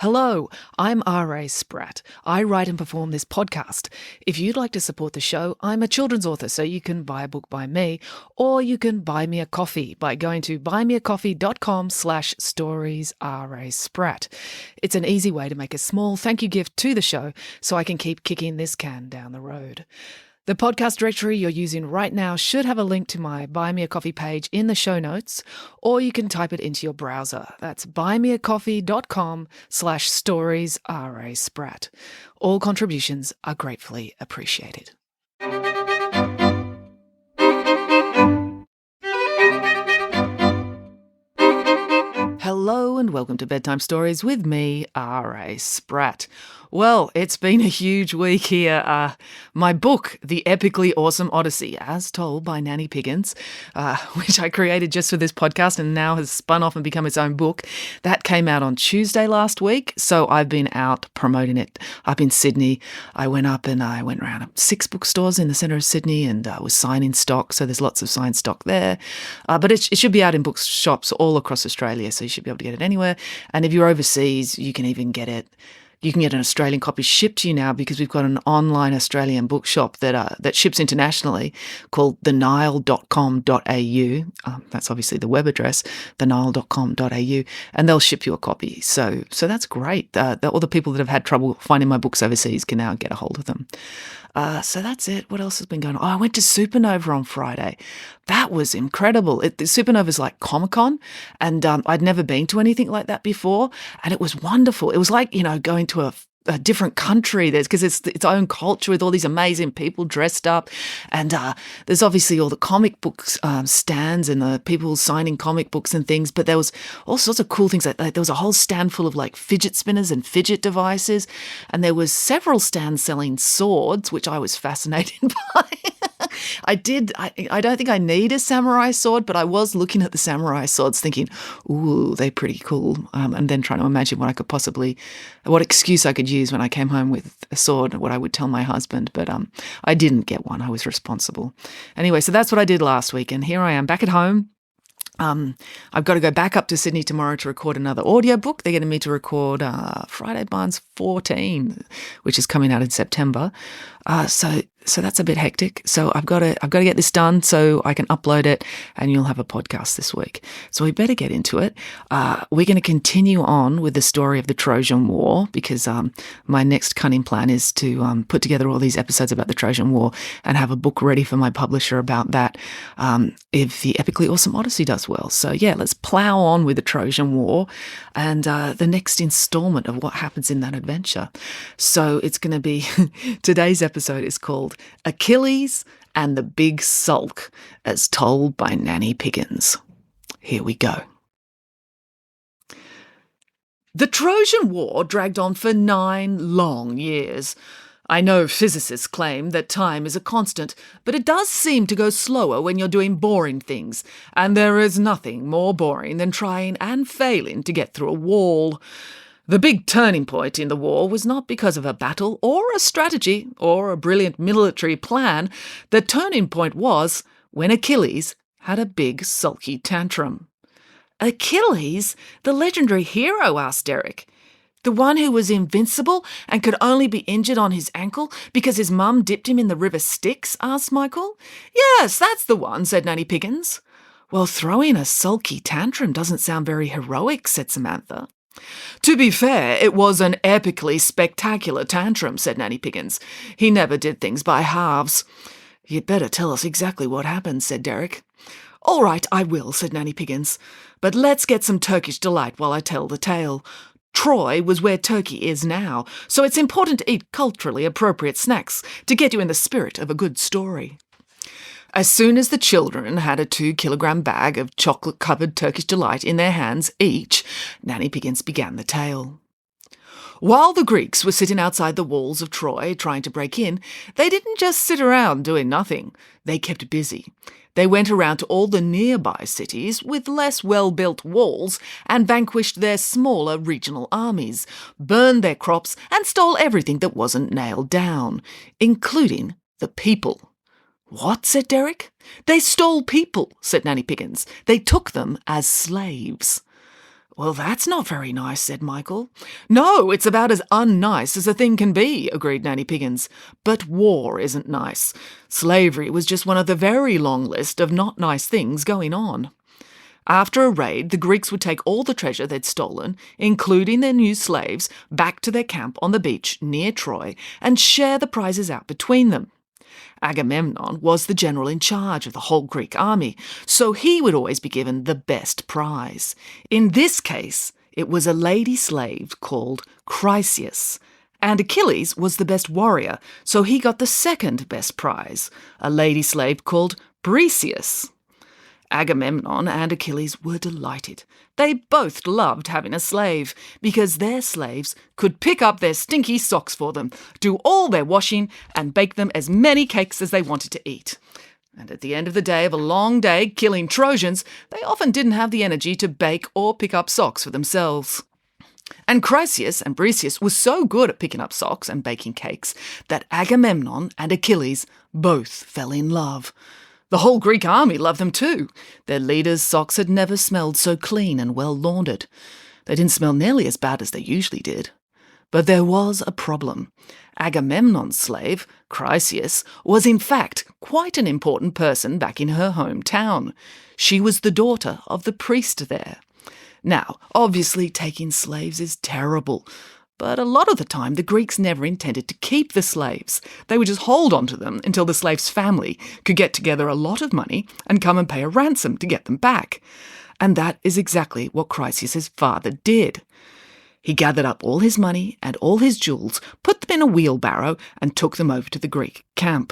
Hello, I'm R.A. Spratt. I write and perform this podcast. If you'd like to support the show, I'm a children's author, so you can buy a book by me, or you can buy me a coffee by going to buymeacoffee.com/storiesrasprat. It's an easy way to make a small thank you gift to the show so I can keep kicking this can down the road. The podcast directory you're using right now should have a link to my Buy Me a Coffee page in the show notes, or you can type it into your browser. That's buymeacoffee.com/storiesrasprat. All contributions are gratefully appreciated. Hello and welcome to Bedtime Stories with me, R.A. Spratt. Well, it's been a huge week here. My book, The Epically Awesome Odyssey, as told by Nanny Piggins, which I created just for this podcast and now has spun off and become its own book, that came out on Tuesday last week. So I've been out promoting it up in Sydney. I went up and I went around 6 bookstores in the centre of Sydney and was signing stock. So there's lots of signed stock there. But it should be out in bookshops all across Australia. So you should be able to get it anywhere. And if you're overseas, you can even get it. You can get an Australian copy shipped to you now because we've got an online Australian bookshop that ships internationally called thenile.com.au. That's obviously the web address, thenile.com.au, and they'll ship you a copy. So that's great. All the people that have had trouble finding my books overseas can now get a hold of them. So that's it. What else has been going on? Oh, I went to Supernova on Friday. That was incredible. Supernova's like Comic-Con, and I'd never been to anything like that before, and it was wonderful. It was like, going to a different country because it's its own culture with all these amazing people dressed up, and there's obviously all the comic books stands and the people signing comic books and things, but there was all sorts of cool things. Like there was a whole stand full of like fidget spinners and fidget devices, and there was several stands selling swords, which I was fascinated by. I don't think I need a samurai sword, but I was looking at the samurai swords thinking, ooh, they're pretty cool. And then trying to imagine what excuse I could use when I came home with a sword, what I would tell my husband. But I didn't get one. I was responsible. Anyway, so that's what I did last week. And here I am back at home. I've got to go back up to Sydney tomorrow to record another audiobook. They're getting me to record Friday Barnes 14, which is coming out in September. So that's a bit hectic. So I've got to get this done so I can upload it and you'll have a podcast this week. So we better get into it. We're going to continue on with the story of the Trojan War because my next cunning plan is to put together all these episodes about the Trojan War and have a book ready for my publisher about that if the Epically Awesome Odyssey does well. So yeah, let's plow on with the Trojan War and the next installment of what happens in that adventure. So it's going to be today's episode is called Achilles and the Big Sulk, as told by Nanny Piggins. Here we go. The Trojan War dragged on for 9 long years. I know physicists claim that time is a constant, but it does seem to go slower when you're doing boring things, and there is nothing more boring than trying and failing to get through a wall. The big turning point in the war was not because of a battle or a strategy or a brilliant military plan. The turning point was when Achilles had a big sulky tantrum. Achilles? The legendary hero? Asked Derek. The one who was invincible and could only be injured on his ankle because his mum dipped him in the river Styx? Asked Michael. Yes, that's the one, said Nanny Piggins. Well, throwing a sulky tantrum doesn't sound very heroic, said Samantha. To be fair, it was an epically spectacular tantrum, said Nanny Piggins. He never did things by halves. You'd better tell us exactly what happened, said Derek. All right, I will, said Nanny Piggins. But let's get some Turkish delight while I tell the tale. Troy was where Turkey is now, so it's important to eat culturally appropriate snacks to get you in the spirit of a good story. As soon as the children had a 2-kilogram bag of chocolate-covered Turkish delight in their hands each, Nanny Piggins began the tale. While the Greeks were sitting outside the walls of Troy trying to break in, they didn't just sit around doing nothing. They kept busy. They went around to all the nearby cities with less well-built walls and vanquished their smaller regional armies, burned their crops and stole everything that wasn't nailed down, including the people. What? Said Derek. They stole people, said Nanny Piggins. They took them as slaves. "Well, that's not very nice," said Michael. "No, it's about as unnice as a thing can be," agreed Nanny Piggins. "But war isn't nice. Slavery was just one of the very long list of not nice things going on." After a raid, the Greeks would take all the treasure they'd stolen, including their new slaves, back to their camp on the beach near Troy and share the prizes out between them. Agamemnon was the general in charge of the whole Greek army, so he would always be given the best prize. In this case, it was a lady slave called Chryseis, and Achilles was the best warrior, so he got the second best prize, a lady slave called Briseis. Agamemnon and Achilles were delighted. They both loved having a slave, because their slaves could pick up their stinky socks for them, do all their washing, and bake them as many cakes as they wanted to eat. And at the end of the day of a long day killing Trojans, they often didn't have the energy to bake or pick up socks for themselves. And Chryseis and Briseis were so good at picking up socks and baking cakes that Agamemnon and Achilles both fell in love. The whole Greek army loved them too. Their leaders' socks had never smelled so clean and well laundered. They didn't smell nearly as bad as they usually did. But there was a problem. Agamemnon's slave, Chryseis, was in fact quite an important person back in her hometown. She was the daughter of the priest there. Now, obviously taking slaves is terrible, but a lot of the time the Greeks never intended to keep the slaves. They would just hold on to them until the slave's family could get together a lot of money and come and pay a ransom to get them back. And that is exactly what Chryseis' father did. He gathered up all his money and all his jewels, put them in a wheelbarrow, and took them over to the Greek camp.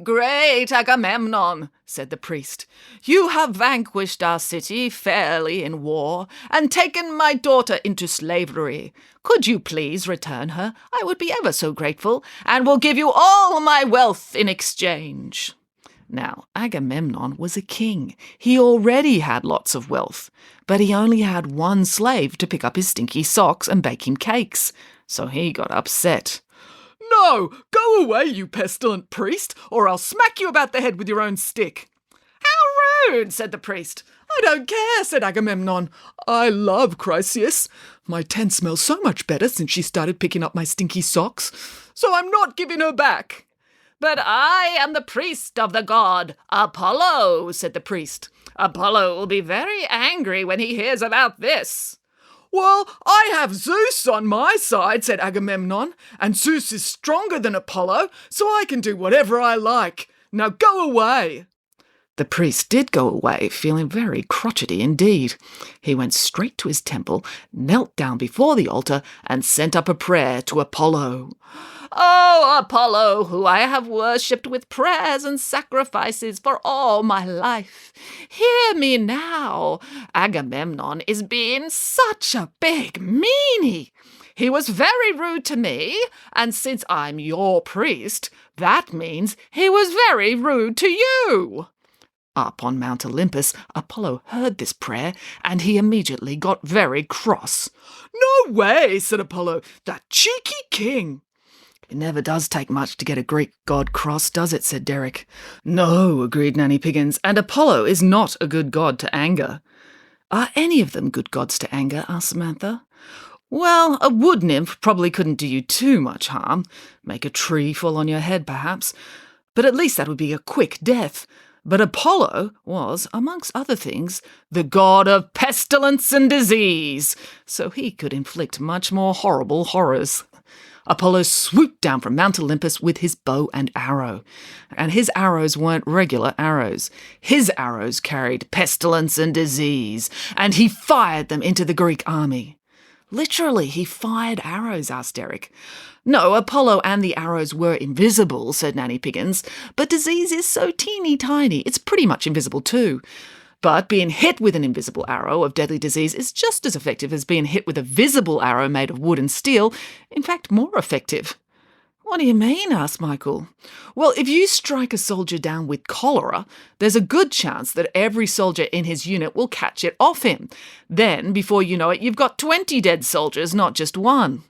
"Great Agamemnon," said the priest, "you have vanquished our city fairly in war and taken my daughter into slavery. Could you please return her? I would be ever so grateful, and will give you all my wealth in exchange." Now, Agamemnon was a king. He already had lots of wealth, but he only had one slave to pick up his stinky socks and bake him cakes, so he got upset. "No, go away, you pestilent priest, or I'll smack you about the head with your own stick." "How rude," said the priest. "I don't care," said Agamemnon. "I love Chryseis. My tent smells so much better since she started picking up my stinky socks, so I'm not giving her back." "But I am the priest of the god Apollo," said the priest. "Apollo will be very angry when he hears about this." "Well, I have Zeus on my side," said Agamemnon, "and Zeus is stronger than Apollo, so I can do whatever I like. Now go away." The priest did go away, feeling very crotchety indeed. He went straight to his temple, knelt down before the altar, and sent up a prayer to Apollo. "Oh, Apollo, who I have worshipped with prayers and sacrifices for all my life, hear me now. Agamemnon is being such a big meanie. He was very rude to me, and since I'm your priest, that means he was very rude to you." Up on Mount Olympus, Apollo heard this prayer, and he immediately got very cross. "No way," said Apollo, "that cheeky king." "It never does take much to get a Greek god cross, does it?" said Derek. "No," agreed Nanny Piggins, "and Apollo is not a good god to anger." "Are any of them good gods to anger?" asked Samantha. "Well, a wood nymph probably couldn't do you too much harm. Make a tree fall on your head, perhaps. But at least that would be a quick death. But Apollo was, amongst other things, the god of pestilence and disease, so he could inflict much more horrible horrors. Apollo swooped down from Mount Olympus with his bow and arrow. And his arrows weren't regular arrows. His arrows carried pestilence and disease, and he fired them into the Greek army. "Literally, he fired arrows?" asked Derek. "No, Apollo and the arrows were invisible," said Nanny Piggins, "but disease is so teeny tiny, it's pretty much invisible too. But being hit with an invisible arrow of deadly disease is just as effective as being hit with a visible arrow made of wood and steel, in fact more effective." "What do you mean?" asked Michael. "Well, if you strike a soldier down with cholera, there's a good chance that every soldier in his unit will catch it off him. Then, before you know it, you've got 20 dead soldiers, not just one."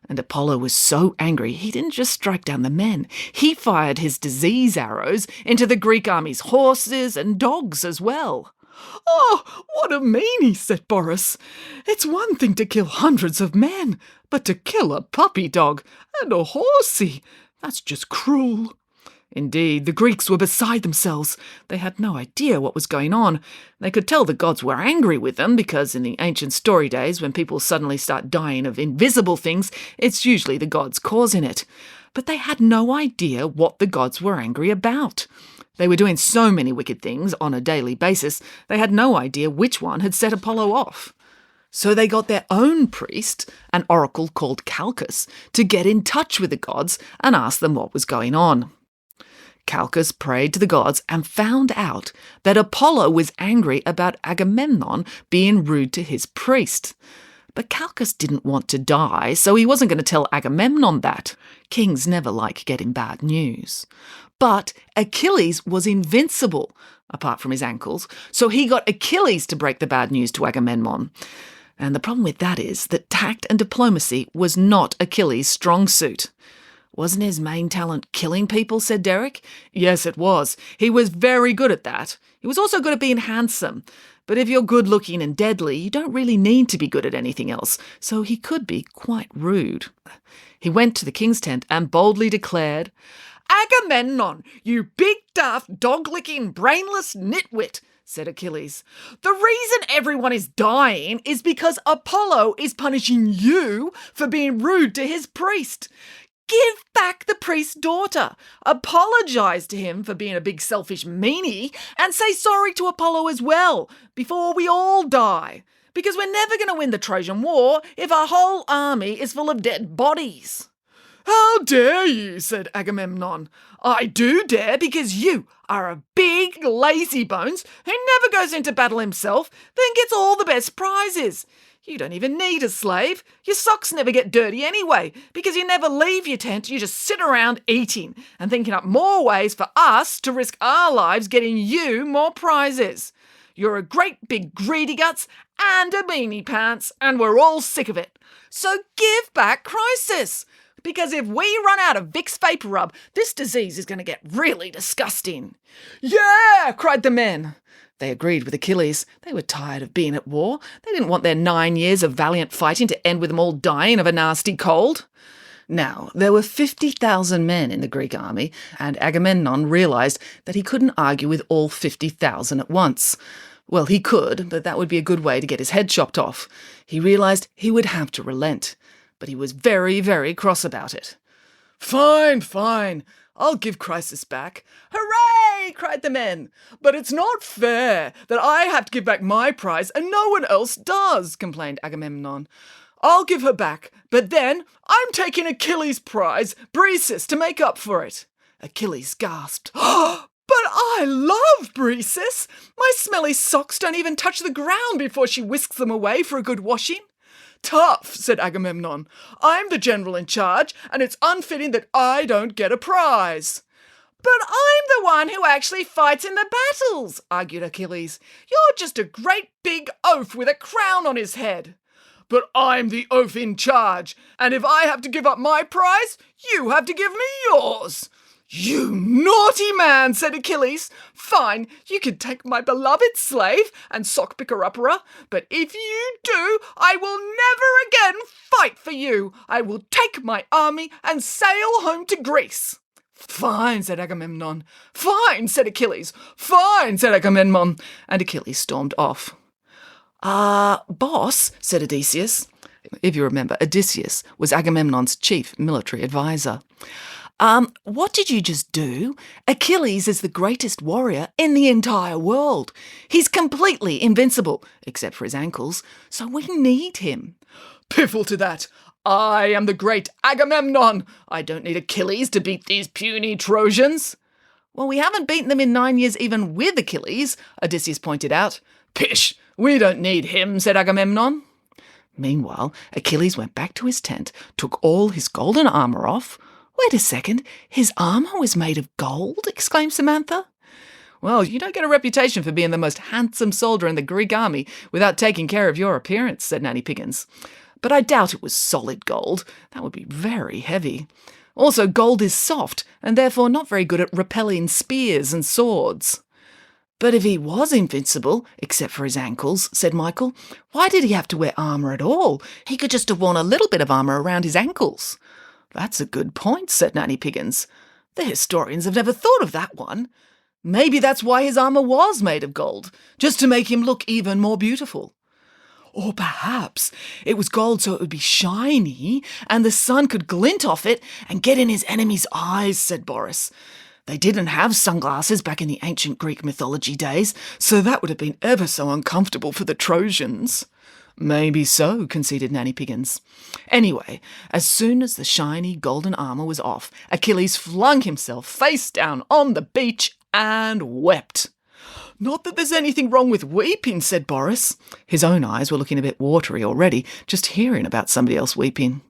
And Apollo was so angry, he didn't just strike down the men. He fired his disease arrows into the Greek army's horses and dogs as well. "Oh, what a meanie," said Boris. "It's one thing to kill hundreds of men, but to kill a puppy dog and a horsey, that's just cruel." Indeed, the Greeks were beside themselves. They had no idea what was going on. They could tell the gods were angry with them because in the ancient story days, when people suddenly start dying of invisible things, it's usually the gods causing it. But they had no idea what the gods were angry about. They were doing so many wicked things on a daily basis, they had no idea which one had set Apollo off. So they got their own priest, an oracle called Calchas, to get in touch with the gods and ask them what was going on. Calchas prayed to the gods and found out that Apollo was angry about Agamemnon being rude to his priest. But Calchas didn't want to die, so he wasn't going to tell Agamemnon that. Kings never like getting bad news. But Achilles was invincible, apart from his ankles, so he got Achilles to break the bad news to Agamemnon. And the problem with that is that tact and diplomacy was not Achilles' strong suit. "Wasn't his main talent killing people?" said Derek. "Yes, it was. He was very good at that. He was also good at being handsome. But if you're good-looking and deadly, you don't really need to be good at anything else, so he could be quite rude." He went to the king's tent and boldly declared, "Agamemnon, you big, daft, dog-licking, brainless nitwit," said Achilles. "The reason everyone is dying is because Apollo is punishing you for being rude to his priest. Give back the priest's daughter, apologise to him for being a big selfish meanie, and say sorry to Apollo as well, before we all die. Because we're never going to win the Trojan War if our whole army is full of dead bodies." "How dare you?" said Agamemnon. "I do dare because you are a big lazybones who never goes into battle himself, then gets all the best prizes. You don't even need a slave. Your socks never get dirty anyway, because you never leave your tent. You just sit around eating and thinking up more ways for us to risk our lives getting you more prizes. You're a great big greedy guts and a beanie pants, and we're all sick of it. So give back Chrysis, because if we run out of Vicks Vapor Rub, this disease is going to get really disgusting." "Yeah!" cried the men. They agreed with Achilles. They were tired of being at war. They didn't want their 9 years of valiant fighting to end with them all dying of a nasty cold. Now, there were 50,000 men in the Greek army, and Agamemnon realised that he couldn't argue with all 50,000 at once. Well, he could, but that would be a good way to get his head chopped off. He realised he would have to relent, but he was very, very cross about it. "Fine, fine. I'll give Chrysis back." "Hooray!" cried the men. "But it's not fair that I have to give back my prize and no one else does," complained Agamemnon. "I'll give her back, but then I'm taking Achilles' prize, Briseis, to make up for it." Achilles gasped. "Oh, but I love Briseis. My smelly socks don't even touch the ground before she whisks them away for a good washing." "Tough," said Agamemnon. "I'm the general in charge, and it's unfitting that I don't get a prize." "But I'm the one who actually fights in the battles," argued Achilles. "You're just a great big oaf with a crown on his head." "But I'm the oaf in charge, and if I have to give up my prize, you have to give me yours." "You naughty man," said Achilles. "Fine, you can take my beloved slave and sock picker-upperer, but if you do, I will never again fight for you. I will take my army and sail home to Greece." "Fine," said Agamemnon. "Fine," said Achilles. "Fine," said Agamemnon, and Achilles stormed off. Boss," said Odysseus. If you remember, Odysseus was Agamemnon's chief military advisor. What did you just do? Achilles is the greatest warrior in the entire world. He's completely invincible, except for his ankles, so we need him." "Piffle to that. I am the great Agamemnon. I don't need Achilles to beat these puny Trojans." "Well, we haven't beaten them in 9 years even with Achilles," Odysseus pointed out. "Pish, we don't need him," said Agamemnon. Meanwhile, Achilles went back to his tent, took all his golden armour off. "Wait a second, his armour was made of gold?" exclaimed Samantha. "Well, you don't get a reputation for being the most handsome soldier in the Greek army without taking care of your appearance," said Nanny Piggins. "But I doubt it was solid gold. That would be very heavy. Also, gold is soft and therefore not very good at repelling spears and swords." But if he was invincible, except for his ankles, said Michael, why did he have to wear armour at all? He could just have worn a little bit of armour around his ankles. That's a good point, said Nanny Piggins. The historians have never thought of that one. Maybe that's why his armour was made of gold, just to make him look even more beautiful. Or perhaps it was gold so it would be shiny and the sun could glint off it and get in his enemies' eyes, said Boris. They didn't have sunglasses back in the ancient Greek mythology days, so that would have been ever so uncomfortable for the Trojans. Maybe so, conceded Nanny Piggins. Anyway, as soon as the shiny golden armour was off, Achilles flung himself face down on the beach and wept. Not that there's anything wrong with weeping, said Boris. His own eyes were looking a bit watery already, just hearing about somebody else weeping.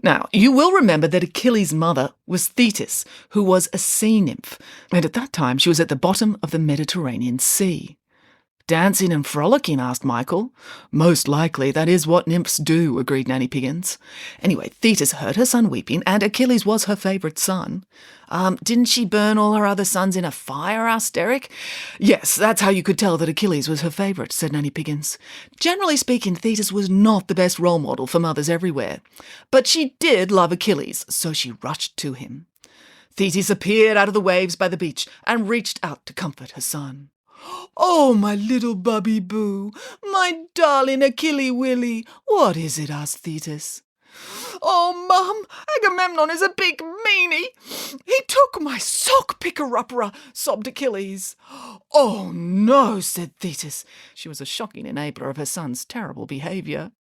Now, you will remember that Achilles' mother was Thetis, who was a sea nymph, and at that time she was at the bottom of the Mediterranean Sea. Dancing and frolicking, asked Michael. Most likely that is what nymphs do, agreed Nanny Piggins. Anyway, Thetis heard her son weeping, and Achilles was her favourite son. Didn't she burn all her other sons in a fire, asked Derek. Yes, that's how you could tell that Achilles was her favourite, said Nanny Piggins. Generally speaking, Thetis was not the best role model for mothers everywhere. But she did love Achilles, so she rushed to him. Thetis appeared out of the waves by the beach and reached out to comfort her son. Oh, my little bubby boo, my darling Achilles Willy, what is it? Asked Thetis. Oh, Mum, Agamemnon is a big meanie. He took my sock picker-upper, sobbed Achilles. Oh, no, said Thetis. She was a shocking enabler of her son's terrible behaviour.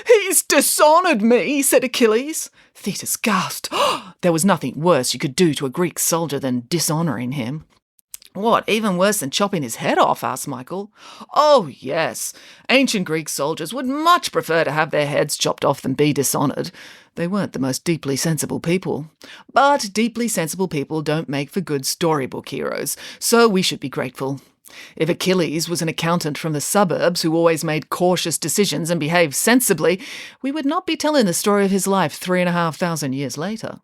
He's dishonoured me, said Achilles. Thetis gasped. There was nothing worse you could do to a Greek soldier than dishonouring him. What, even worse than chopping his head off? Asked Michael. Oh, yes. Ancient Greek soldiers would much prefer to have their heads chopped off than be dishonoured. They weren't the most deeply sensible people. But deeply sensible people don't make for good storybook heroes, so we should be grateful. If Achilles was an accountant from the suburbs who always made cautious decisions and behaved sensibly, we would not be telling the story of his life 3,500 years later.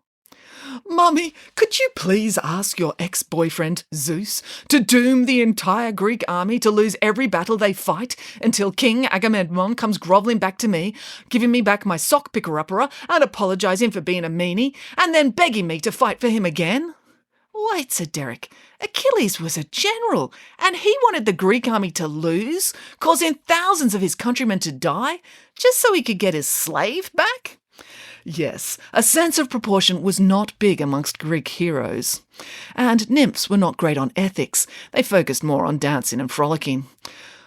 Mummy, could you please ask your ex-boyfriend, Zeus, to doom the entire Greek army to lose every battle they fight until King Agamemnon comes grovelling back to me, giving me back my sock picker-upper and apologising for being a meanie, and then begging me to fight for him again? Wait, said Derek. Achilles was a general, and he wanted the Greek army to lose, causing thousands of his countrymen to die, just so he could get his slave back? Yes, a sense of proportion was not big amongst Greek heroes. And nymphs were not great on ethics. They focused more on dancing and frolicking.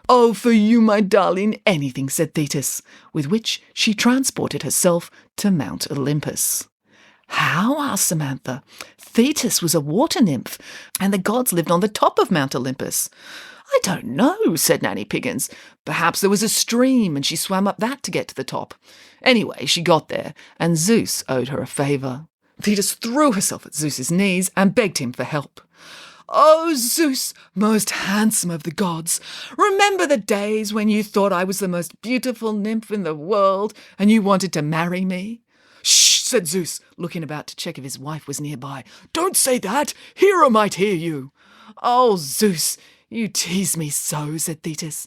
Oh, for you, my darling, anything, said Thetis, with which she transported herself to Mount Olympus. How? Asked Samantha. Thetis was a water nymph, and the gods lived on the top of Mount Olympus. I don't know, said Nanny Piggins. Perhaps there was a stream and she swam up that to get to the top. Anyway, she got there, and Zeus owed her a favour. Thetis threw herself at Zeus's knees and begged him for help. Oh, Zeus, most handsome of the gods, remember the days when you thought I was the most beautiful nymph in the world and you wanted to marry me? Shh, said Zeus, looking about to check if his wife was nearby. Don't say that. Hera might hear you. Oh, Zeus, you tease me so, said Thetis.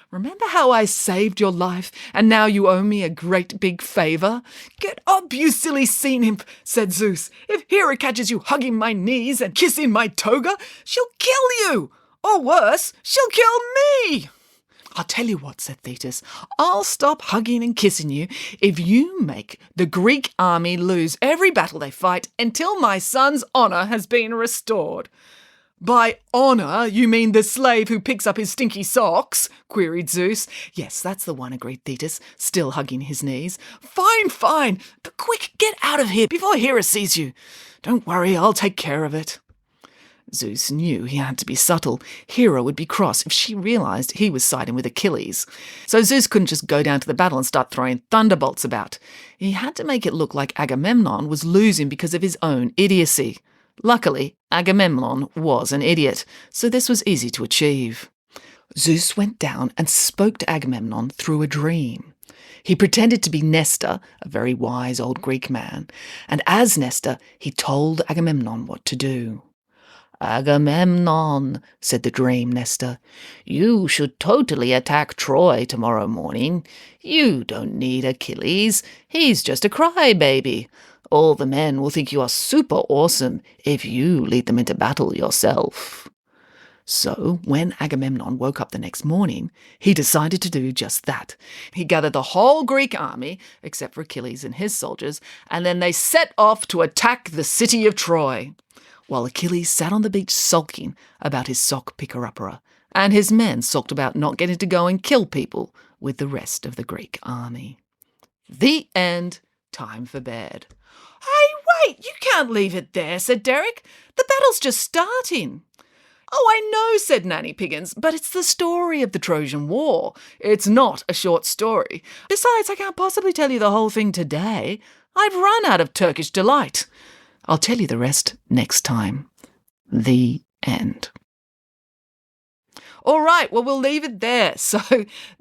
Remember how I saved your life, and now you owe me a great big favour? Get up, you silly sea nymph, said Zeus. If Hera catches you hugging my knees and kissing my toga, she'll kill you. Or worse, she'll kill me. I'll tell you what, said Thetis. I'll stop hugging and kissing you if you make the Greek army lose every battle they fight until my son's honour has been restored. By honour, you mean the slave who picks up his stinky socks? Queried Zeus. Yes, that's the one, agreed Thetis, still hugging his knees. Fine, fine, but quick, get out of here before Hera sees you. Don't worry, I'll take care of it. Zeus knew he had to be subtle. Hera would be cross if she realised he was siding with Achilles. So Zeus couldn't just go down to the battle and start throwing thunderbolts about. He had to make it look like Agamemnon was losing because of his own idiocy. Luckily, Agamemnon was an idiot, so this was easy to achieve. Zeus went down and spoke to Agamemnon through a dream. He pretended to be Nestor, a very wise old Greek man, and as Nestor, he told Agamemnon what to do. Agamemnon, said the dream nester, you should totally attack Troy tomorrow morning. You don't need Achilles. He's just a crybaby. All the men will think you are super awesome if you lead them into battle yourself. So, when Agamemnon woke up the next morning, he decided to do just that. He gathered the whole Greek army, except for Achilles and his soldiers, and then they set off to attack the city of Troy, while Achilles sat on the beach sulking about his sock picker-upper, and his men sulked about not getting to go and kill people with the rest of the Greek army. The end. Time for bed. Hey, wait, you can't leave it there, said Derek. The battle's just starting. Oh, I know, said Nanny Piggins, but it's the story of the Trojan War. It's not a short story. Besides, I can't possibly tell you the whole thing today. I've run out of Turkish delight. I'll tell you the rest next time. The end. All right, well, we'll leave it there. So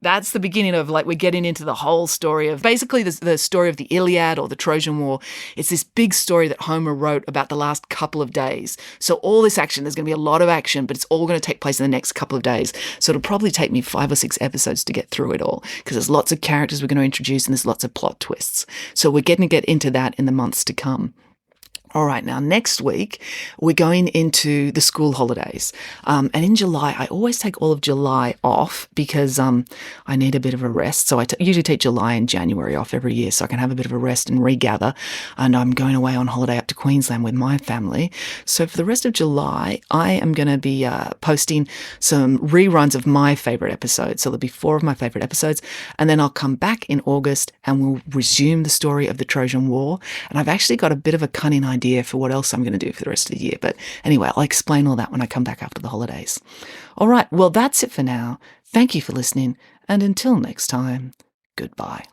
that's the beginning of, we're getting into the whole story of basically the story of the Iliad or the Trojan War. It's this big story that Homer wrote about the last couple of days. So all this action, there's going to be a lot of action, but it's all going to take place in the next couple of days. So it'll probably take me 5 or 6 episodes to get through it all because there's lots of characters we're going to introduce and there's lots of plot twists. So we're getting to get into that in the months to come. All right, now next week we're going into the school holidays. And in July, I always take all of July off because I need a bit of a rest. So I usually take July and January off every year so I can have a bit of a rest and regather. And I'm going away on holiday up to Queensland with my family. So for the rest of July, I am going to be posting some reruns of my favourite episodes. So there'll be 4 of my favourite episodes. And then I'll come back in August and we'll resume the story of the Trojan War. And I've actually got a bit of a cunning idea for what else I'm going to do for the rest of the year. But anyway, I'll explain all that when I come back after the holidays. All right, well, that's it for now. Thank you for listening, and until next time, goodbye.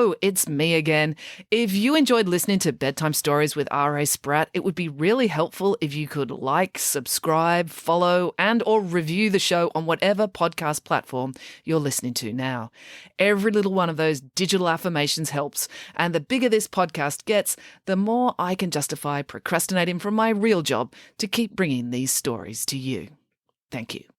Hello, it's me again. If you enjoyed listening to Bedtime Stories with R.A. Spratt, it would be really helpful if you could like, subscribe, follow, and or review the show on whatever podcast platform you're listening to now. Every little one of those digital affirmations helps, and the bigger this podcast gets, the more I can justify procrastinating from my real job to keep bringing these stories to you. Thank you.